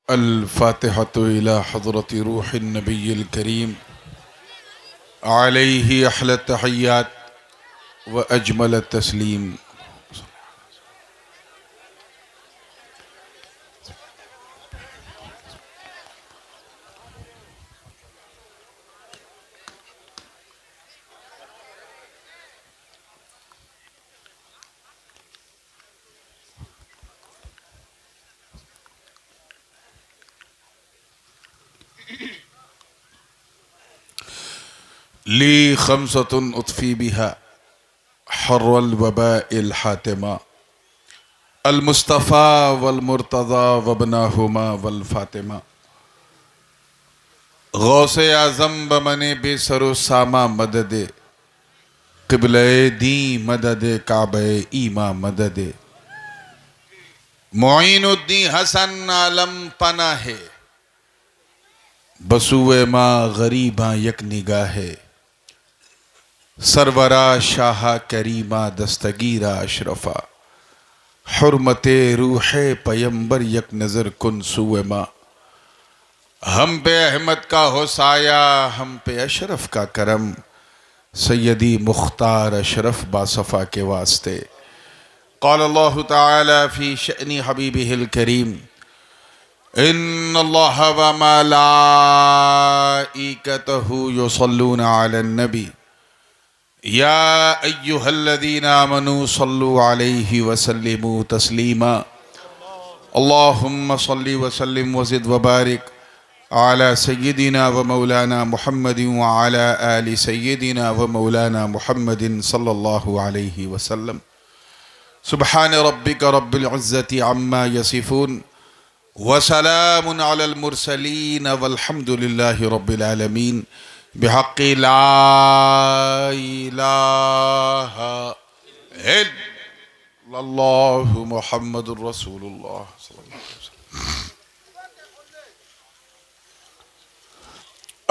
अल-फ़ातिहतु इला हज़रति रूहिन नबिय्यिल करीम अलैहि अहले तहिय्यात व अजमल तस्लीम। ली खमसतुन उत्फी बिहा हर्रल वबाइल हातिमा अल मुस्तफ़ा वल मुर्तज़ा वबनाहुमा वल फातिमा गौसे आज़म बमने बेसरो सामा मददे क़िबले दी मददे काबे ईमा मददे मुईनुद्दीन हसन आलम पना है बसुए माँ गरीबा यक निगाहे सरवरा शाह करीमा दस्तगीरा अशरफा हुर्मते रूहे पयंबर यक नज़र कुन सुए माँ। हम पे अहमद का हो साया, हम पे अशरफ का करम, सैयदी मुख्तार अशरफ बासफ़ा के वास्ते। क़ाल अल्लाहु तआला फ़ी शअनी हबीबिहिल करीम इन्नल्लाह व मलाइकतहु युसल्लूना अलन नबी या अय्युहल्लज़ीना आमनू सल्लु अलैहि वसल्लिमू तस्लीमा। अल्लाहुम्मा सल्लि वसल्लिम वज़िद वबारिक अला सय्यिदिना व मौलाना मुहम्मदिन व अला आलि सय्यिदिना व मौलाना मुहम्मदिन सल्लल्लाहु अलैहि वसल्लम। सुब्हान रब्बिक रब्बिल इज़्ज़ति अम्मा यसिफून व सलामुन अलल मुरसलीन वल्हम्दुलिल्लाहि रब्बिल आलमीन। बिहक़्क़ि ला इलाहा इल्लल्लाहु मुहम्मदुर रसूलुल्लाह सल्लल्लाहु अलैहि वसल्लम।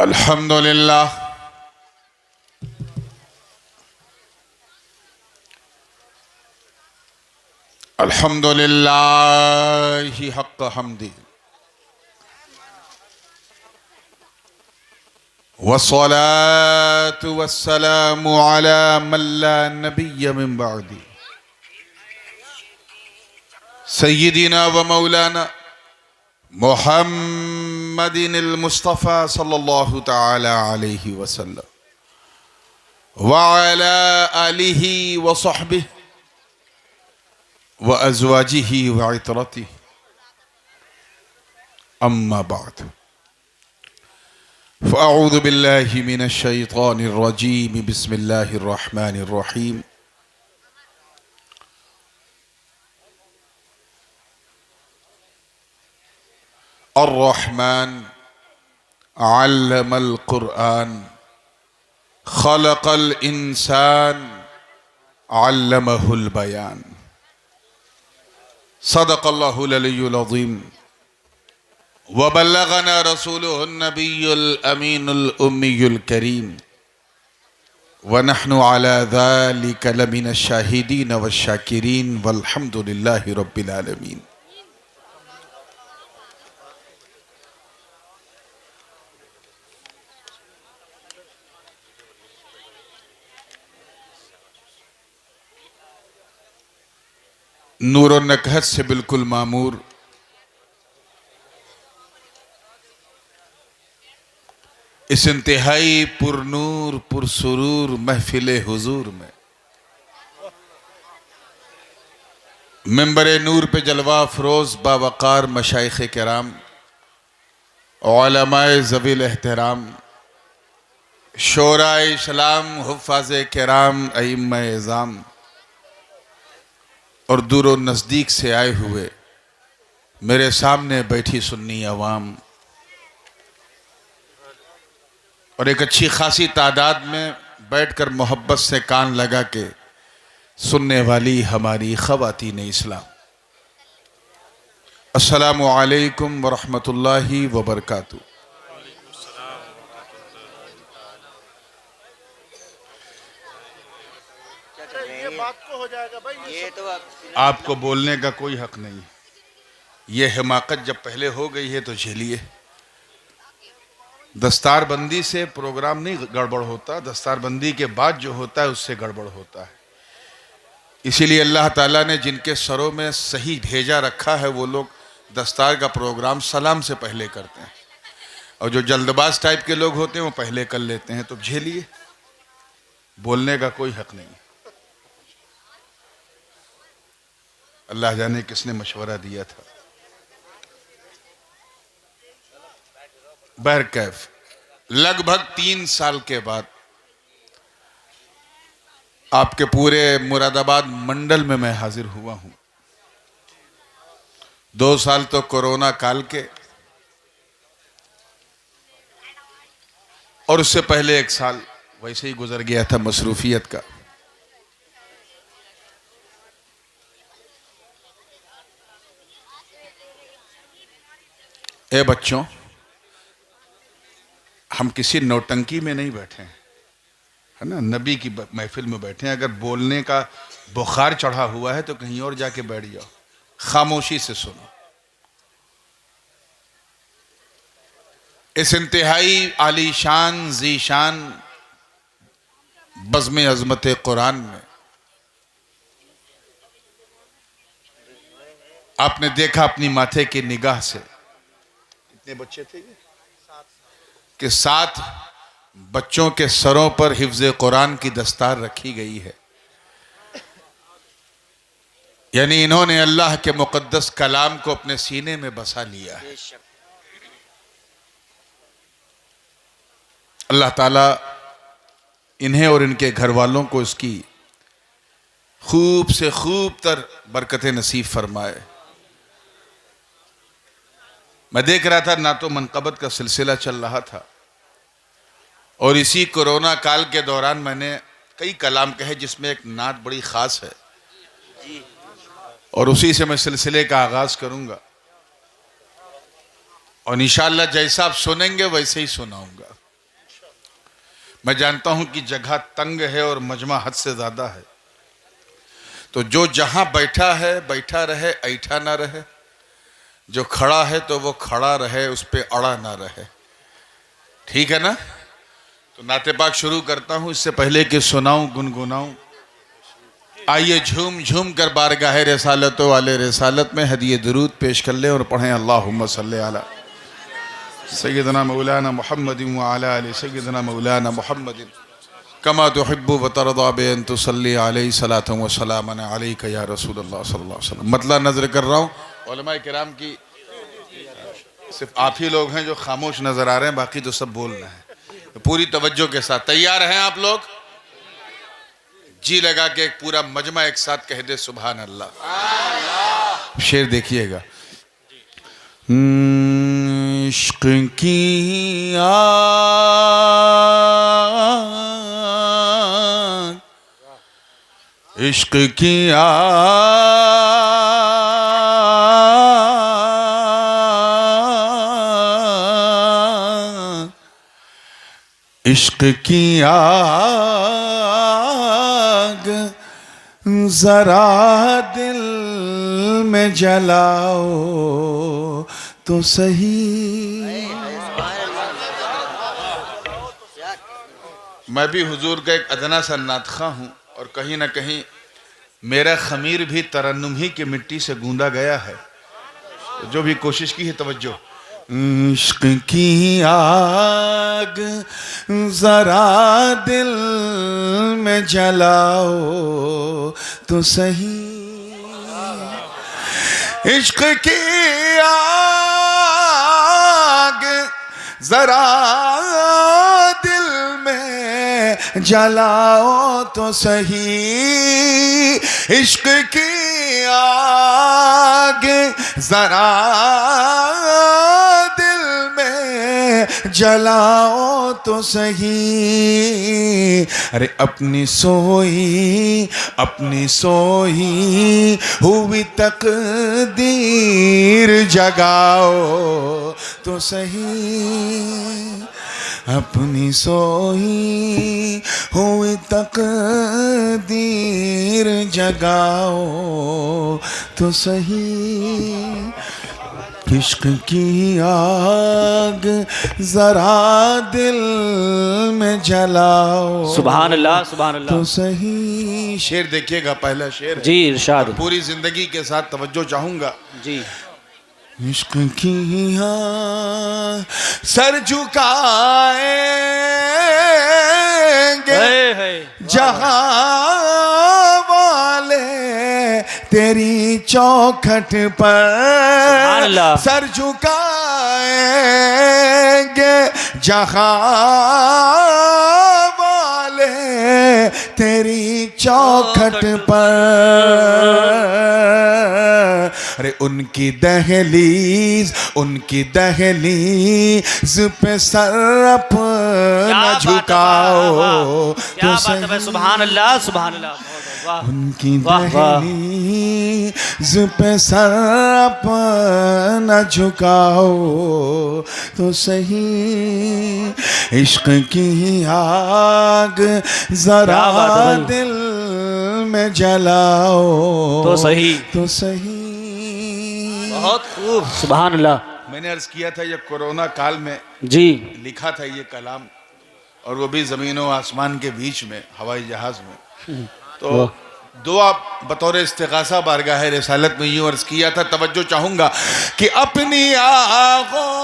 अल्हम्दुलिल्लाह अल्हम्दुलिल्लाहि हक़्क़ हम्दी वस्सलातु वस्सलामु अला मन ला नबिय्य मिन बअदी सय्यिदिना व मौलाना मुहम्मदिनिल मुस्तफ़ा सल्लल्लाहु तआला अलैहि वसल्लम व अला आलिहि व सहबिहि व अज़वाजिहि व इतरतिहि अम्मा बअद फ़अऊज़ु बिल्लाहि मिनश शैतानिर रजीम बिस्मिल्लाहिर रहमानिर रहीम। अर्रहमान अल्लमल क़ुरआन ख़लक़ल इंसान अल्लमहुल बयान। सदक़ल्लाहुल अलियुल अज़ीम व बल्लगना रसूलुहुन नबियुल अमीनुल उम्मियुल करीम व नहनु अला ज़ालिका लमिनश शाहिदीन वश्शाकिरीन वल्हम्दुलिल्लाहि रब्बिल आलमीन। नूर और नकहत से बिल्कुल मामूर इस इंतहाई पुरनूर पुरसुरूर महफिले हुजूर में मिंबरे नूर पे जलवा फरोज बावकार मशाइख़ किराम उलमाए ज़वील एहतराम शोराए इस्लाम हुफ़्फ़ाज़े किराम अइम्माए इज़ाम और दूर और नज़दीक से आए हुए मेरे सामने बैठी सुन्नी अवाम और एक अच्छी खासी तादाद में बैठकर मोहब्बत से कान लगा के सुनने वाली हमारी ख़वातीन इस्लाम, अस्सलामु अलैकुम व रहमतुल्लाहि व बरकातुहू। आपको बोलने का कोई हक नहीं है। ये हिमाकत जब पहले हो गई है तो झेलिए। दस्तारबंदी से प्रोग्राम नहीं गड़बड़ होता, दस्तारबंदी के बाद जो होता है उससे गड़बड़ होता है। इसीलिए अल्लाह ताला ने जिनके सरों में सही भेजा रखा है वो लोग दस्तार का प्रोग्राम सलाम से पहले करते हैं, और जो जल्दबाज टाइप के लोग होते हैं वो पहले कर लेते हैं। तो झेलिए, बोलने का कोई हक नहीं। अल्लाह जाने किसने मशवरा दिया था। बहरकैफ लगभग 3 साल के बाद आपके पूरे मुरादाबाद मंडल में मैं हाजिर हुआ हूं। 2 साल तो कोरोना काल के, और उससे पहले 1 साल वैसे ही गुजर गया था मसरूफियत का। ए बच्चों, हम किसी नौटंकी में नहीं बैठे हैं, है ना, नबी की महफिल में बैठे हैं। अगर बोलने का बुखार चढ़ा हुआ है तो कहीं और जाके बैठ जाओ, खामोशी से सुनो। इस इंतहाई आलीशान जीशान बज़्म अज़मत कुरान में आपने देखा अपनी माथे की निगाह से, कितने बच्चे थे कि 7 बच्चों के सरों पर हिफ्ज़ कुरान की दस्तार रखी गई है। यानी इन्होंने अल्लाह के मुक़द्दस कलाम को अपने सीने में बसा लिया है। अल्लाह ताला इन्हें और इनके घर वालों को इसकी खूब से खूब तर बरकतें नसीब फरमाए। मैं देख रहा था, ना तो मनक़बत का सिलसिला चल रहा था, और इसी कोरोना काल के दौरान मैंने कई कलाम कहे जिसमें एक नात बड़ी ख़ास है, और उसी से मैं सिलसिले का आगाज करूंगा, और इंशाअल्लाह जैसा आप सुनेंगे वैसे ही सुनाऊंगा। मैं जानता हूं कि जगह तंग है और मजमा हद से ज़्यादा है, तो जो जहां बैठा है बैठा रहे, ऐठा ना रहे। जो खड़ा है तो वो खड़ा रहे, उस पर अड़ा ना रहे। ठीक है ना? तो नाते पाक शुरू करता हूं, इससे पहले कि सुनाऊं गुनगुनाऊं। आइए झूम झूम कर बारगाह रसालत वाले रसालत में हदिये दुरूद पेश कर लें और पढ़ें अल्लाहुम्मा सल्ली अला सय्यदना मौलाना मुहम्मद व अला आलि सय्यदना मौलाना मुहम्मद कमा तुहिब्बु व तरदा बि अन तुसल्ली अलैहि सलातन व सलामन अलैका या रसूलल्लाह सल्लल्लाहु अलैहि वसल्लम। मतलब नजर कर रहा हूँ उलमाए किराम की, सिर्फ आप ही लोग हैं जो खामोश नजर आ रहे हैं, बाकी तो सब बोल रहे हैं। तो पूरी तवज्जो के साथ तैयार हैं आप लोग? जी लगा के एक पूरा मजमा एक साथ कह दे सुभान अल्लाह। शेर देखिएगा। इश्क की आग, इश्क की आग, इश्क की आग जरा दिल में जलाओ तो सही। मैं भी हुजूर का एक अदना सा नातखा हूँ, और कहीं ना कहीं मेरा खमीर भी तरन्नुम ही की मिट्टी से गूंदा गया है। तो जो भी कोशिश की है तवज्जो। इश्क की आग जरा दिल में जलाओ तो सही, इश्क की आग जरा दिल में जलाओ तो सही, इश्क की आग जरा दिल में जलाओ तो सही। अरे अपनी सोई हुई तकदीर जगाओ तो सही, अपनी सोई हुई तकदीर जगाओ तो सही। इश्क की आग जरा दिल में जलाओ। सुभान अल्लाह सुभान अल्लाह। तो सही शेर देखिएगा, पहला शेर है। जी इरशाद। पूरी जिंदगी के साथ तवज्जो चाहूंगा। जी। इश्क की आग सर झुकाएंगे जहां वाले तेरी चौखट पर, सर झुकाएंगे जहां वाले तेरी चौखट पर। अरे उनकी दहलीज पे सर अपना झुकाओ। क्या बात है, सुभान अल्लाह सुभान अल्लाह। उनकी दहलीज पे सर अपना झुकाओ तो सही। इश्क की आग जरा दिल में जलाओ तो सही। तो सही। बहुत खूब सुभान अल्लाह। मैंने अर्ज किया था ये कोरोना काल में जी लिखा था ये कलाम, और वो भी जमीन और आसमान के बीच में हवाई जहाज में। तो दुआ बतौर इस्तिग़ासा बारगाह रिसालत में यूं अर्ज किया था। तवज्जो चाहूंगा कि अपनी आँखों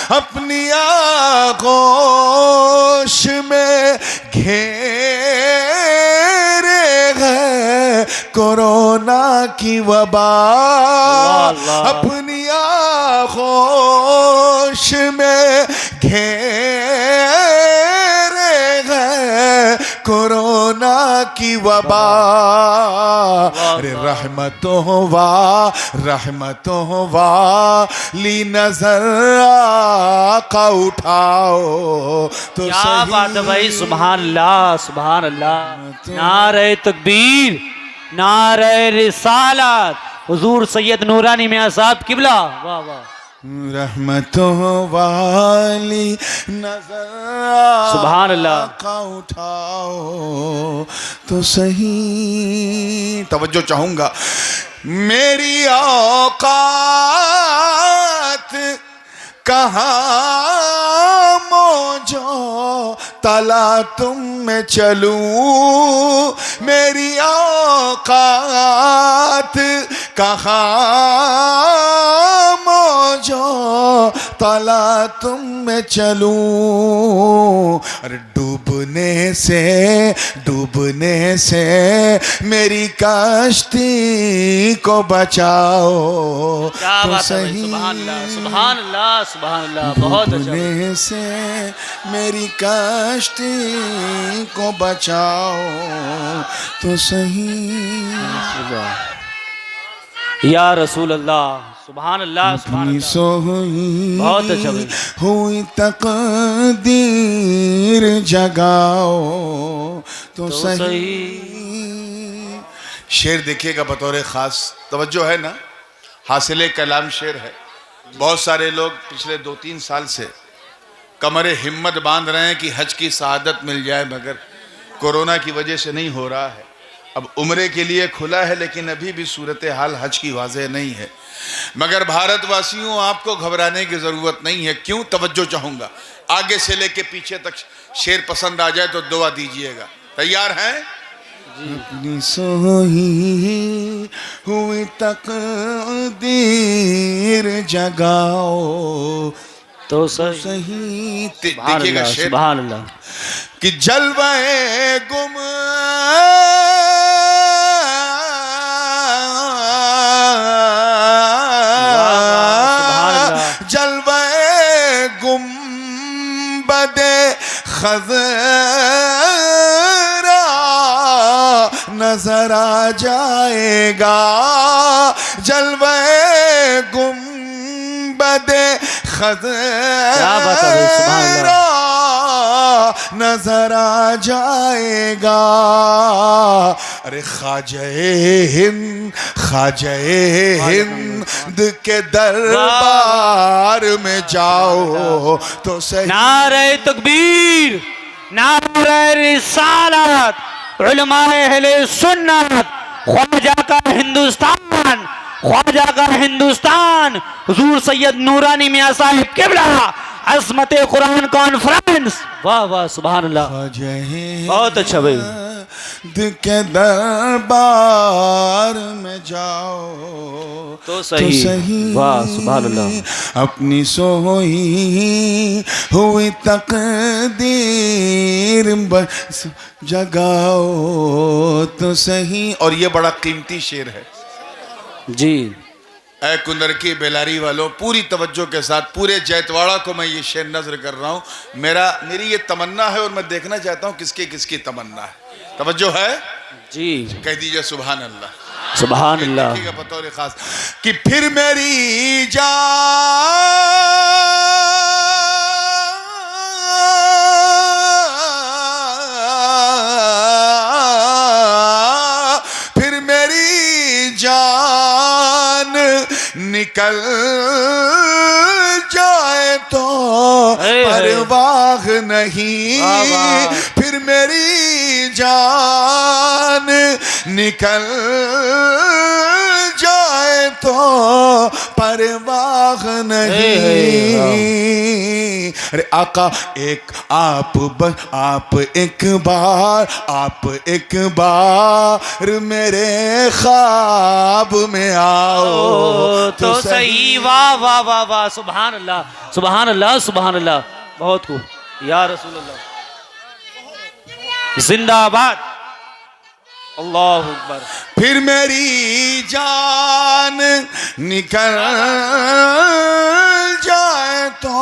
अपनी आगोश में घेरे है कोरोना की वबा। अपनी आगोश में घेरे है कोरोना की वबा। अरे रहमतों ली नजर आका उठाओ तो क्या सही। बात है भाई, सुभान अल्लाह सुभान अल्लाह। नारे तकबीर, नारे रिसालत, हुजूर सैयद नूरानी मियां साहब किबला। वाह वाह। रहमतों वाली नजर सुभान अल्लाह का उठाओ तो सही। तवज्जो चाहूंगा, मेरी औकात कहाँ मौजो तला तुम में चलूं। मेरी औकात कहाँ मौजो तला तुम में चलूं। अरे डूबने से मेरी कश्ती को बचाओ तो सही। सुभान अल्लाह सुभान अल्लाह सुभान अल्लाह। बहुत अच्छा। डूबने से मेरी कश्ती को बचाओ तो सही। या रसूल अल्लाह सुभान अल्लाह सुभान अल्लाह। बहुत अच्छा भाई। हुई तकदीर जगाओ तो सही। शेर देखिएगा बतौर खास, तवज्जो है ना, हासिले कलाम शेर है। बहुत सारे लोग पिछले 2-3 साल से कमरे हिम्मत बांध रहे हैं कि हज की सआदत मिल जाए, मगर कोरोना की वजह से नहीं हो रहा है। अब उम्रे के लिए खुला है लेकिन अभी भी सूरत हाल हज की वाज़ेह नहीं है। मगर भारतवासियों, आपको घबराने की ज़रूरत नहीं है। क्यों? तवज्जो चाहूँगा, आगे से लेके पीछे तक शेर पसंद आ जाए तो दुआ दीजिएगा। तैयार हैं? अपनी सोई हुई तकदीर जगाओ तो सही। देखिएगा शेर, सुभान अल्लाह। कि जलवाए गुम जलवाए गुंबदे खज़रा नजर आ जाएगा। जलवाए गुंबदे खज़रा नजर आ जाएगा। अरे ख्वाजा हिंद के दरबार में जाओ तो सही। नारे तकबीर, नारे रिसालत, उलमाए अहले सुन्नत, ख्वाजा का हिंदुस्तान, ख्वाजा का हिंदुस्तान, हुजूर सैयद नूरानी मियां साहिब किबला, अज़मत कुरान कॉन्फ्रेंस। वाह वाह सुभान अल्लाह, बहुत अच्छा भाई। के दरबार में जाओ तो सही, वाह सुभान अल्लाह। अपनी सोई हुई तकदीर बस जगाओ तो सही। और ये बड़ा कीमती शेर है जी। ऐ कुंदर की बेलारी वालों, पूरी तवज्जो के साथ पूरे जैतवाड़ा को मैं ये शेर नजर कर रहा हूँ। मेरी ये तमन्ना है और मैं देखना चाहता हूँ किसकी किसकी तमन्ना है। तवज्जो है जी, कह कह दीजिए सुभान अल्लाह। सुभान अल्लाह। बतौर खास कि फिर मेरी जान, फिर मेरी जान निकल जाए तो परवाह नहीं। फिर मेरी जान निकल जाए तो परवाह नहीं। अरे आका आप एक बार मेरे ख्वाब में आओ तो सही। वाह वाह वाह वाह सुभान अल्लाह, सुभान अल्लाह, सुभान अल्लाह। बहुत खूब या रसूल अल्लाह, जिंदाबाद, अल्लाह अकबर। फिर मेरी जान निकल जाए तो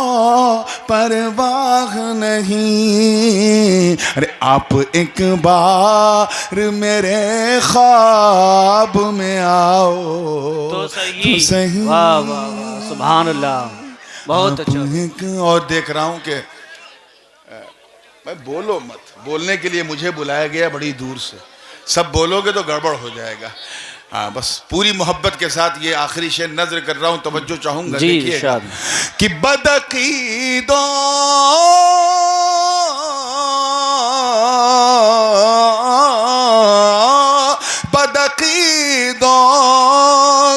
परवाह नहीं। अरे आप एक बार मेरे ख्वाब में आओ तो सही। वाह वाह वाह सुभान अल्लाह, बहुत अच्छा। और देख रहा हूं कि मैं बोलो मत, बोलने के लिए मुझे बुलाया गया बड़ी दूर से। सब बोलोगे तो गड़बड़ हो जाएगा। हाँ, बस पूरी मोहब्बत के साथ ये आखिरी शेर नजर कर रहा हूं, तवज्जो चाहूंगा। देखिए कि बदअकीदों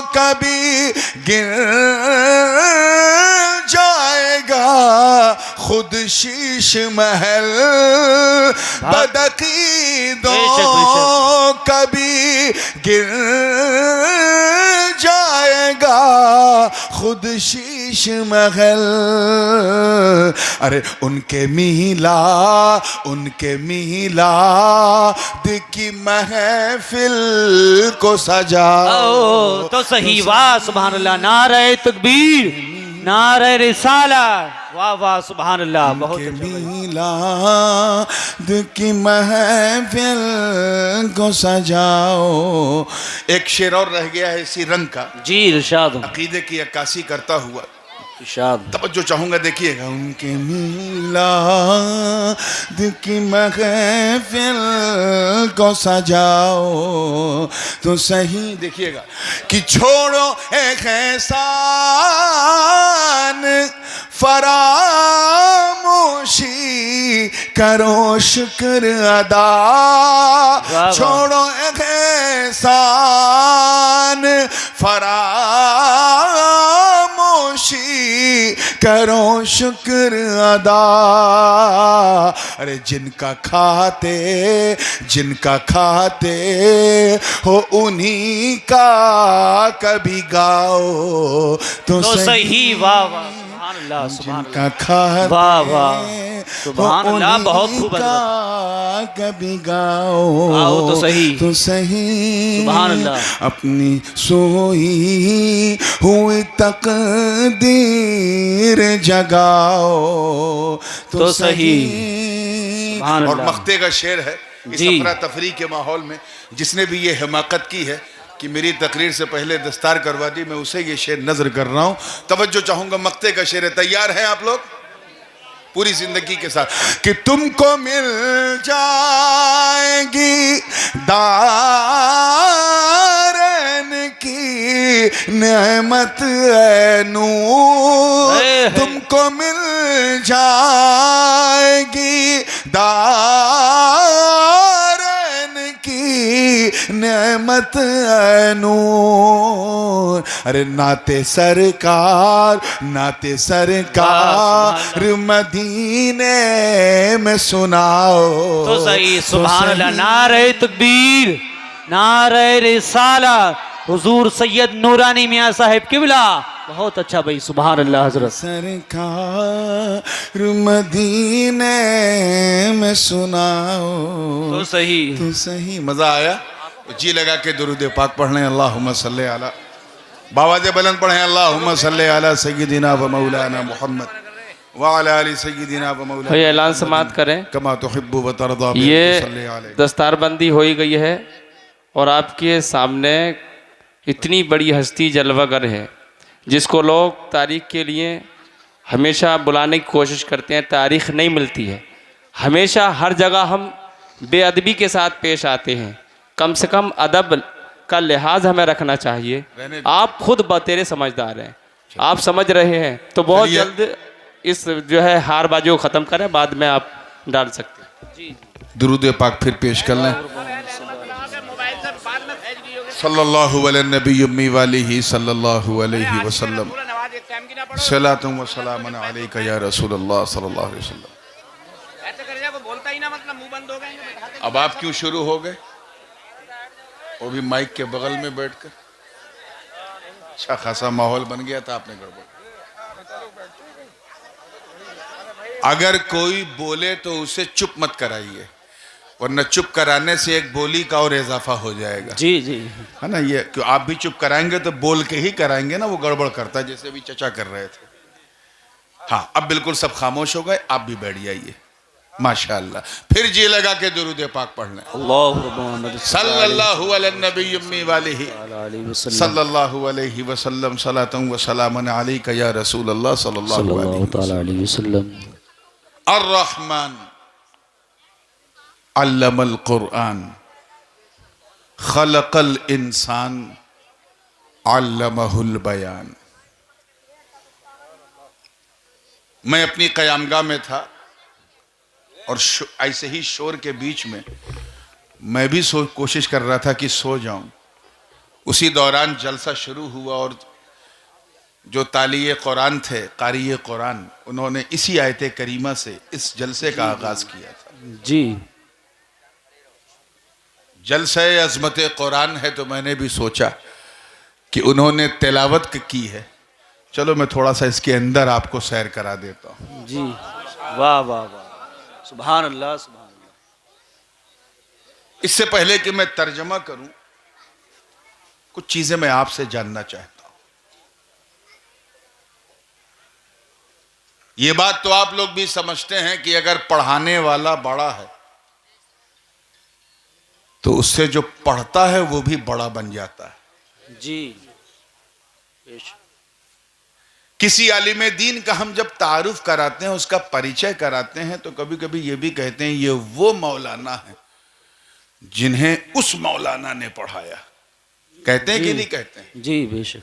कभी गिर जाएगा खुद शीश महल। बदअकीदों कभी गिर जाएगा खुद शीश महल। अरे उनके मीलाद की महफिल को सजाओ तो सही। वाह सुभान अल्लाह, नारे तकबीर, नारे रिसालत, वाह वाह सुभान अल्लाह, बहुत मीलाद की महफिल को सजाओ। एक शेर और रह गया है इसी रंग का जी, इरशाद अकीदे की अक्कासी करता हुआ, इरशाद। तवज्जो चाहूंगा। देखिएगा, उनके मीलाद की महफिल को सजाओ तो सही। देखिएगा कि छोड़ो एहसान फरामोशी करो शुक्र अदा। छोड़ो एहसान फरामोशी करो शुक्र अदा। अरे जिनका खाते हो उन्हीं का कभी गाओ तो सही। वाह वाह सुभान अल्लाह, सुभान जिनका खाते वाह वाह सुभान अल्लाह, बहुत खूब कभी गाओ तो सही सुभान अल्लाह। अपनी सोई हुई तकदीर जगाओ तो सही। और मख्ते का शेर है इस अफरा तफरी के माहौल में। जिसने भी ये हिमाकत की है कि मेरी तकरीर से पहले दस्तार करवा दी, मैं उसे ये शेर नजर कर रहा हूं। तवज्जो चाहूंगा, मख्ते का शेर है। तैयार हैं आप लोग? पूरी जिंदगी के साथ कि तुमको मिल जाएगी दारैन की नेमत है नूर, तुमको मिल जाएगी दारैन की नेमत है नूर। अरे नाते सरकार मदीने में सुनाओ तो सही। सुभान अल्लाह। नारे तकबीर, नारे रिसालत, हुजूर सैयद नूरानी मियां साहिब किबला। बहुत अच्छा भाई, सुभान अल्लाह हजरत। सरकार मदीने में सुनाओ तो सही, तो सही। मजा आया? जी लगा के दुरूद पाक पढ़ लें, अल्लाहुम्मा सल्ले अला, बावाज़े बुलंद पढ़ें, अल्लाहुम्मा सल्ले अला सय्यिदिना व मौलाना मुहम्मद व अला आलि सय्यिदिना व मौलाना। ये ऐलान समात करें, कमा तुहिब्बु व तरदा। ये दस्तारबंदी हो गई है और आपके सामने इतनी बड़ी हस्ती जलवागर है जिसको लोग तारीख़ के लिए हमेशा बुलाने की कोशिश करते हैं, तारीख़ नहीं मिलती है। हमेशा हर जगह हम बेअदबी के साथ पेश आते हैं, कम से कम अदब का लिहाज हमें रखना चाहिए। आप खुद बतेरे समझदार हैं, आप समझ रहे हैं, तो बहुत जल्द इस जो है हारबाजी को ख़त्म करें, बाद में आप डाल सकते हैं जी। दुरूद पाक फिर पेश कर लें। सल्लल्लाहु अलैहि नबी उम्मी वालिही सल्लल्लाहु अलैहि वसल्लम, सलातु व सलामुन अलैका या रसूलल्लाह सल्लल्लाहु अलैहि वसल्लम। अब आप क्यों शुरू हो गए? वो भी माइक के बगल में बैठकर। अच्छा खासा माहौल बन गया था, आपने गड़बड़। अगर कोई बोले तो उसे चुप मत कराइए, वरना चुप कराने से एक बोली का और इजाफा हो जाएगा। जी जी, है ना? ये क्यों आप भी चुप कराएंगे तो बोल के ही कराएंगे ना, वो गड़बड़ करता है, जैसे भी चचा कर रहे थे। हाँ, अब बिल्कुल सब खामोश हो गए, आप भी बैठ जाइए। माशाअल्लाह। फिर जी लगा के दुरूद पाक पढ़ लें। सल्लल्लाहु अलैहि नबी उम्मी वालिही सल्लल्लाहु अलैहि वसल्लम, सलातु व सलामुन अलैका या रसूलल्लाह सल्लल्लाहु अलैहि वसल्लम। अर्रहमान अल्लमल कुरआन खलकल इंसान अल्लमहुल बयान। मैं अपनी क़यामगाह में था और ऐसे ही शोर के बीच में मैं भी कोशिश कर रहा था कि सो जाऊं। उसी दौरान जलसा शुरू हुआ और जो तालिये कुरान थे, कारी कुरान, उन्होंने इसी आयत करीमा से इस जलसे का आगाज किया था जी। जलसा अज़मत कुरान है तो मैंने भी सोचा कि उन्होंने तिलावत की है, चलो मैं थोड़ा सा इसके अंदर आपको सैर करा देता हूँ जी। वाह वाह वाह, सुभान अल्लाह सुभान अल्लाह। इससे पहले कि मैं तर्जमा करूं, कुछ चीजें मैं आपसे जानना चाहता हूं। यह बात तो आप लोग भी समझते हैं कि अगर पढ़ाने वाला बड़ा है तो उससे जो पढ़ता है वो भी बड़ा बन जाता है जी। किसी आलिम दीन का हम जब तारुफ कराते हैं, उसका परिचय कराते हैं, तो कभी कभी ये भी कहते हैं ये वो मौलाना है जिन्हें उस मौलाना ने पढ़ाया। कहते हैं कि नहीं कहते हैं? जी बेशक।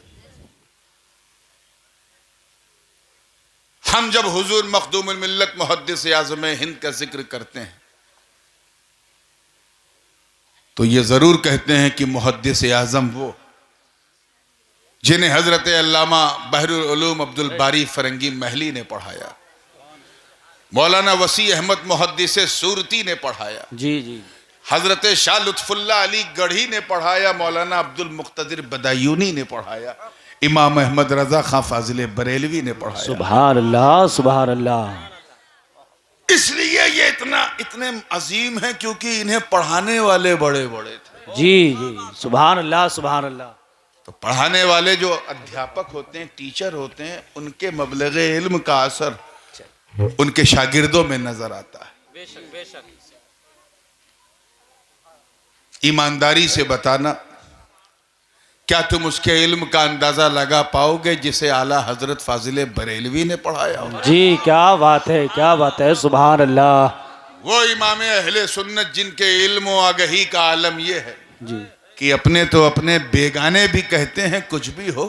हम जब हुजूर मखदूमुल मिल्लत मुहद्दिस आज़म हिंद का जिक्र करते हैं तो ये जरूर कहते हैं कि मुहद्दिस आज़म वो जिन्हें हजरत अल्लामा बहरुल उलूम अब्दुल बारी फरंगी महली ने पढ़ाया, मौलाना वसी अहमद मुहद्दिस सूरती ने पढ़ाया, जी जी, हजरत शाह लुत्फुल्लाह अली गढ़ी ने पढ़ाया, मौलाना अब्दुल मुख्तदिर बदायूनी ने पढ़ाया, इमाम अहमद रजा खां फाजिल बरेलवी ने पढ़ाया। सुभान अल्लाह सुभान अल्लाह। इसलिए ये इतने अजीम हैं क्योंकि इन्हें पढ़ाने वाले बड़े बड़े थे। जी जी, सुभान अल्लाह सुभान अल्लाह। तो पढ़ाने वाले जो अध्यापक होते हैं, टीचर होते हैं, उनके मबलगे इल्म का असर उनके शागिर्दों में नजर आता है। बेशक बेशक। ईमानदारी से बताना क्या तुम उसके इल्म का अंदाजा लगा पाओगे जिसे आला हजरत फाजिल बरेलवी ने पढ़ाया हो? जी क्या बात है, क्या बात है, सुभान अल्लाह। वो इमाम अहले सुन्नत जिनके इल्म व आगही का आलम ये है जी कि अपने तो अपने बेगाने भी कहते हैं कुछ भी हो,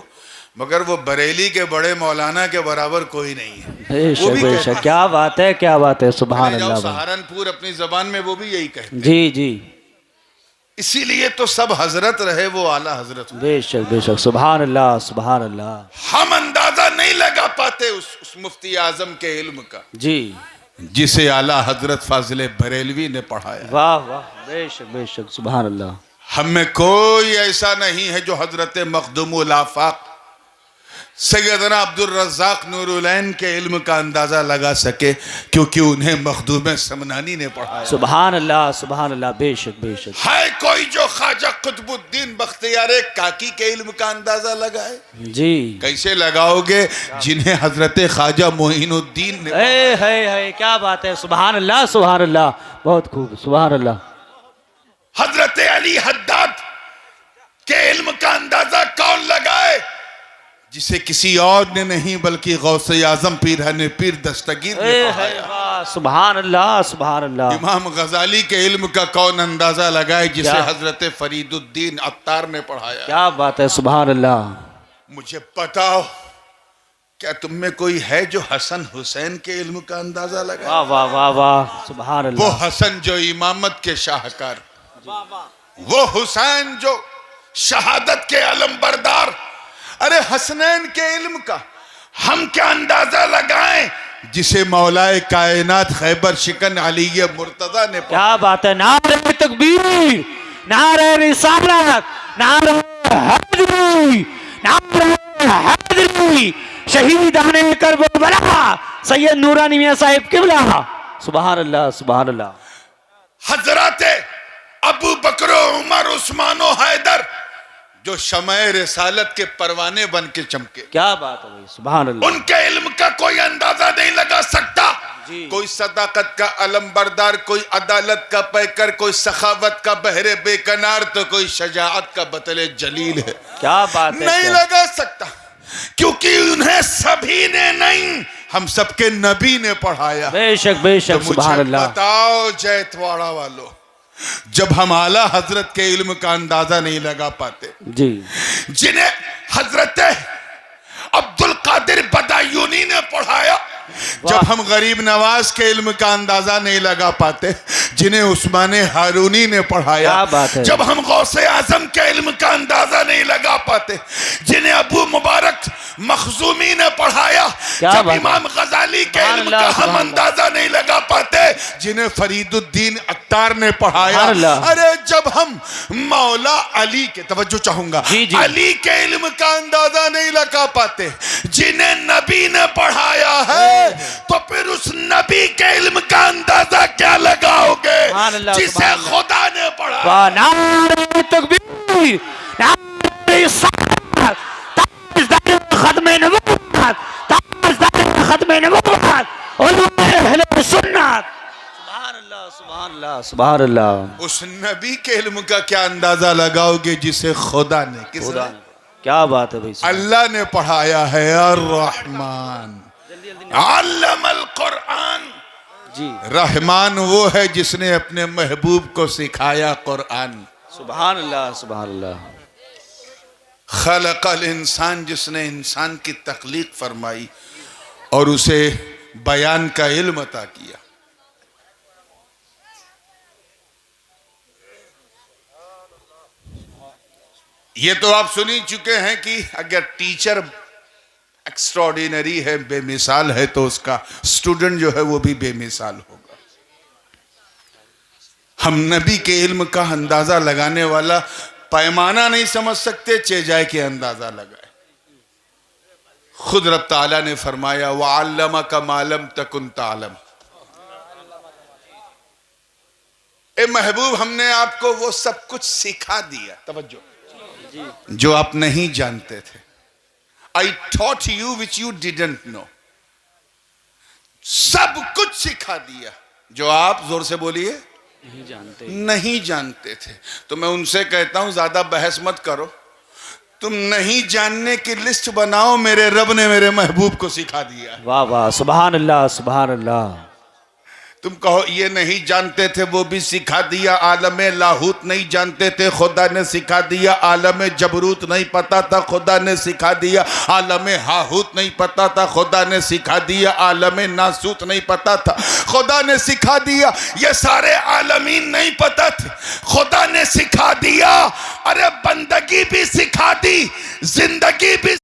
मगर वो बरेली के बड़े मौलाना के बराबर कोई नहीं है। वो बेशक भी बेशक, कहता क्या बात है, क्या बात है, सुभान चले जाओ अल्लाह भाई। सहारनपुर अपनी जबान में वो भी यही कहते हैं। जी जी, इसीलिए तो सब हजरत रहे, वो आला हजरत हुए। बेशक बेशक, सुभान अल्लाह, सुभान अल्लाह। हम अंदाजा नहीं लगा पाते उस मुफ्ती आजम के इल्म का जी, जिसे आला हजरत फाजिल बरेलवी ने पढ़ाया। वाह वाह, बेशक बेशक, सुभान अल्लाह। हम में कोई ऐसा नहीं है जो हजरत मखदूमुल आफाक सैयदना अब्दुल रज़्ज़ाक नूरुलैन के इल्म का अंदाजा लगा सके, क्योंकि उन्हें मखदूम समनानी ने पढ़ाया। सुभान अल्लाह, सुभान अल्लाह, बेशक बेशक। है कोई जो ख्वाजा कुतुबुद्दीन बख्तियार काकी के इल्म का अंदाजा लगाए? जी, कैसे लगाओगे जिन्हें हजरत ख्वाजा मोइनुद्दीन ने है, क्या बात है, सुभान अल्लाह, सुभान अल्लाह, बहुत खूब, सुभान अल्लाह। हजरत अली हद्दाद के इल्म का अंदाजा कौन लगाए जिसे किसी और ने नहीं बल्कि गौसे आजम पीर हने पीर दस्तगीर ने पढ़ाया। वाह, सुभान अल्लाह, सुभान अल्लाह। इमाम गजाली के इल्म का कौन अंदाजा लगाए जिसे क्या? हजरत फरीदुद्दीन अत्तार ने पढ़ाया। क्या बात है, सुभान अल्लाह। मुझे बताओ, क्या तुम में कोई है जो हसन हुसैन के इल्म का अंदाजा लगाए? वाह वाह वाह वाह, सुभान वो अल्लाह। हसन जो इमामत के शाहकार, वो हुसैन जो शहादत के अलमबरदार। अरे हसनैन के इल्म का हम क्या अंदाजा लगाएं जिसे मौलाए कायनात खैबर शिकन अली मुर्तजा ने पढ़ा। क्या बात है, नारे तकबीर, नारे रिसालत, नारे हैदरी, नारे हैदरी, शहीदाने करबला, सैयद नूरानी मियां साहिब किबला। सुभान अल्लाह, सुभान अल्लाह। हजरत अबू बकर उमर उस्मानो हैदर जो शमए रिसालत के परवाने बन के चमके। क्या बात है भाई, सुभान अल्लाह। उनके इल्म का कोई अंदाजा नहीं लगा सकता। जी। कोई सदाकत का अलमबरदार, कोई अदालत का पैकर, कोई सखावत का बहरे बेकनार, तो कोई शजाअत का बतले जलील है। क्या बात है, नहीं क्या? लगा सकता, क्योंकि उन्हें सभी ने नहीं, हम सबके नबी ने पढ़ाया। बेशक बेशक, तो सुभान मुझे अल्लाह। बताओ जैतवाड़ा वालों, जब हम आला हजरत के इल्म का अंदाजा नहीं लगा पाते, जी, जिन्हें हजरत अब्दुल कादिर बदायूनी ने पढ़ाया, जब हम गरीब नवाज के इल्म का अंदाजा नहीं लगा पाते, जिन्हें उस्मान हारूनी ने पढ़ाया, क्या बात है? जब हम गौसे आजम के इल्म का अंदाजा नहीं लगा पाते, जिन्हें अबू मुबारक मखजूमी ने पढ़ाया, क्या जब बात है? इमाम गजाली के सुभान इल्म का अल्लाह, हम सुभान अंदाजा नहीं लगा पाते, जिन्हें फरीदुद्दीन अत्तार ने पढ़ाया, सुभान अल्लाह। अरे जब हम मौला अली के, तवज्जो चाहूंगा, जी, जी। अली के इल्म का अंदाजा नहीं लगा पाते, जिन्हें नबी ने पढ़ाया है, तो फिर उस नबी के इल्म का अंदाजा क्या लगाओगे सुभान अल्लाह, जिसे सुभान अल्लाह। खुदा ने पढ़ा। वाह, नारे तकबीर, नारे रिसालत, ताजदार खत्मे नबूवत, ताजदार खत्मे नबूवत, उलमाए अहले सुन्नत। सुभान अल्लाह, सुभान अल्लाह, सुभान अल्लाह। उस नबी के इल्म का क्या अंदाजा लगाओगे जिसे खुदा ने, किसने? क्या बात है भाई, अल्लाह ने पढ़ाया है। अर्रहमान अल्लमल कुरआन। जी, रहमान वो है जिसने अपने महबूब को सिखाया कुरआन। सुभान अल्लाह, सुभान अल्लाह। खलकल इंसान, जिसने इंसान की तख्लीक फरमाई और उसे बयान का इल्म अता किया। ये तो आप सुन ही चुके हैं कि अगर टीचर एक्स्ट्रॉर्डिनरी है, बेमिसाल है, तो उसका स्टूडेंट जो है वो भी बेमिसाल होगा। हम नबी के इल्म का अंदाजा लगाने वाला पैमाना नहीं समझ सकते, चेजाए के अंदाजा लगाए। खुद रब ताला ने फरमाया वअल्लमका मा लम तकुन तालम। ए महबूब, हमने आपको वो सब कुछ सिखा दिया, तवज्जो, जो आप नहीं जानते थे। I taught you which you didn't know। सब कुछ सिखा दिया जो आप, जोर से बोलिए, नहीं जानते थे। तो मैं उनसे कहता हूं ज्यादा बहस मत करो, तुम नहीं जानने की लिस्ट बनाओ, मेरे रब ने मेरे महबूब को सिखा दिया। वाह वाह, सुभान अल्लाह सुभान अल्लाह। तुम कहो ये नहीं जानते थे, वो भी सिखा दिया। आलम लाहूत नहीं जानते थे, खुदा ने सिखा दिया। आलम जबरूत नहीं पता था, खुदा ने सिखा दिया। आलम हाहूत नहीं पता था, खुदा ने सिखा दिया। आलम नासूत नहीं पता था, खुदा ने सिखा दिया। ये सारे आलमीन नहीं पता थे, खुदा ने सिखा दिया। अरे बंदगी भी सिखा दी, जिंदगी भी